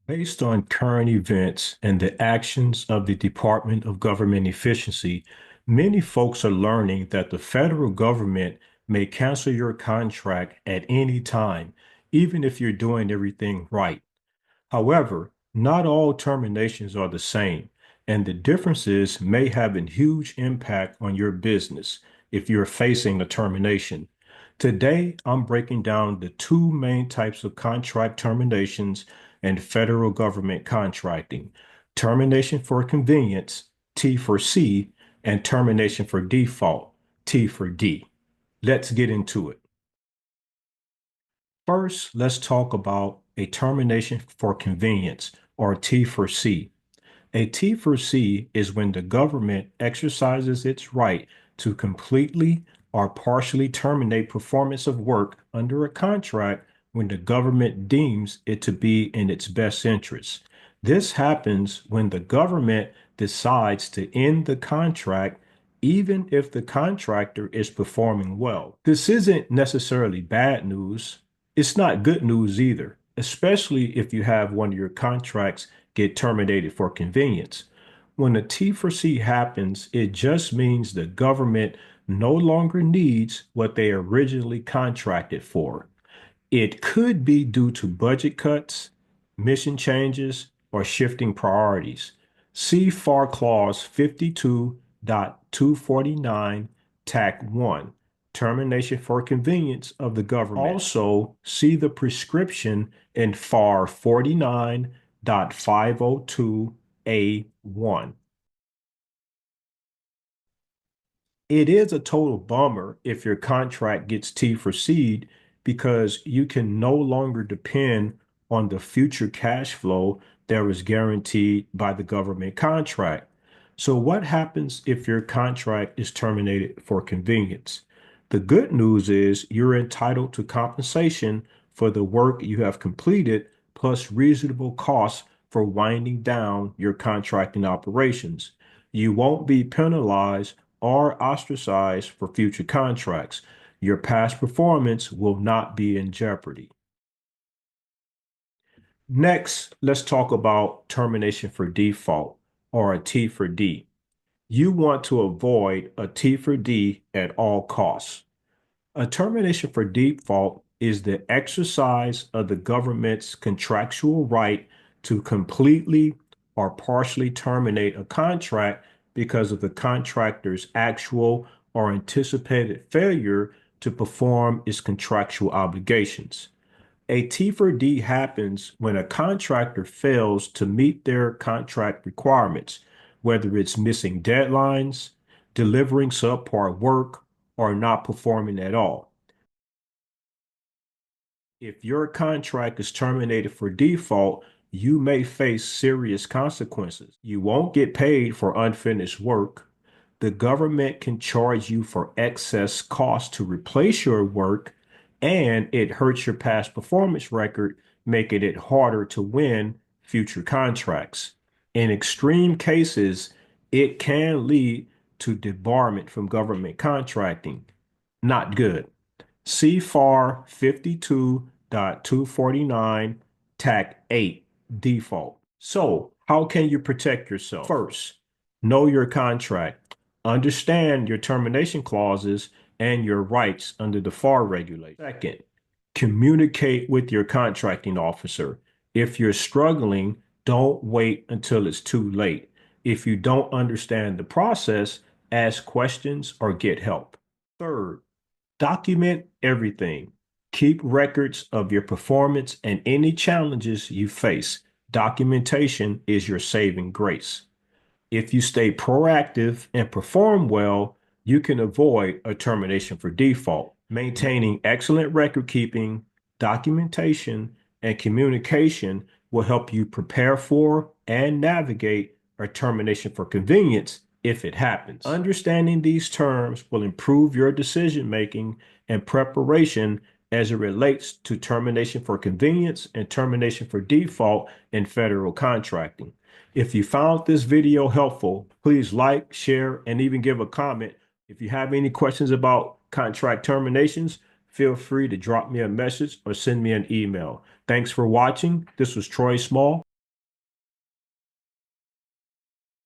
Based on current events and the actions of the Department of Government Efficiency, many folks are learning that the federal government may cancel your contract at any time, even if you're doing everything right. However, not all terminations are the same, and the differences may have a huge impact on your business if you're facing a termination. Today, I'm breaking down the two main types of contract terminations and federal government contracting: termination for convenience, T4C, and termination for default, T4D. Let's get into it. First, let's talk about a termination for convenience, or T4C. A T4C is when the government exercises its right to completely or partially terminate performance of work under a contract when the government deems it to be in its best interest. This happens when the government decides to end the contract even if the contractor is performing well. This isn't necessarily bad news. It's not good news either, especially if you have one of your contracts get terminated for convenience. When a T4C happens, it just means the government no longer needs what they originally contracted for. It could be due to budget cuts, mission changes, or shifting priorities. See FAR Clause 52.249, Tac 1, termination for convenience of the government. Also, see the prescription in FAR 49.502A1. It is a total bummer if your contract gets T4C'd because you can no longer depend on the future cash flow that was guaranteed by the government contract. So what happens if your contract is terminated for convenience? The good news is you're entitled to compensation for the work you have completed, plus reasonable costs for winding down your contracting operations. You won't be penalized or ostracized for future contracts. Your past performance will not be in jeopardy. Next, let's talk about termination for default, or a T4D. You want to avoid a T4D at all costs. A termination for default is the exercise of the government's contractual right to completely or partially terminate a contract because of the contractor's actual or anticipated failure to perform its contractual obligations. A T4D happens when a contractor fails to meet their contract requirements, whether it's missing deadlines, delivering subpar work, or not performing at all. If your contract is terminated for default, you may face serious consequences. You won't get paid for unfinished work. The government can charge you for excess costs to replace your work, and it hurts your past performance record, making it harder to win future contracts. In extreme cases, it can lead to debarment from government contracting. Not good. See FAR 52.249, Tac 8, default. So, how can you protect yourself? First, know your contract. Understand your termination clauses and your rights under the FAR regulation. Second, communicate with your contracting officer. If you're struggling, don't wait until it's too late. If you don't understand the process, ask questions or get help. Third, document everything. Keep records of your performance and any challenges you face. Documentation is your saving grace. If you stay proactive and perform well, you can avoid a termination for default. Maintaining excellent record keeping, documentation, and communication will help you prepare for and navigate a termination for convenience if it happens. Understanding these terms will improve your decision making and preparation as it relates to termination for convenience and termination for default in federal contracting. If you found this video helpful, please like, share, and even give a comment. If you have any questions about contract terminations, feel free to drop me a message or send me an email. Thanks for watching. This was Troy Small.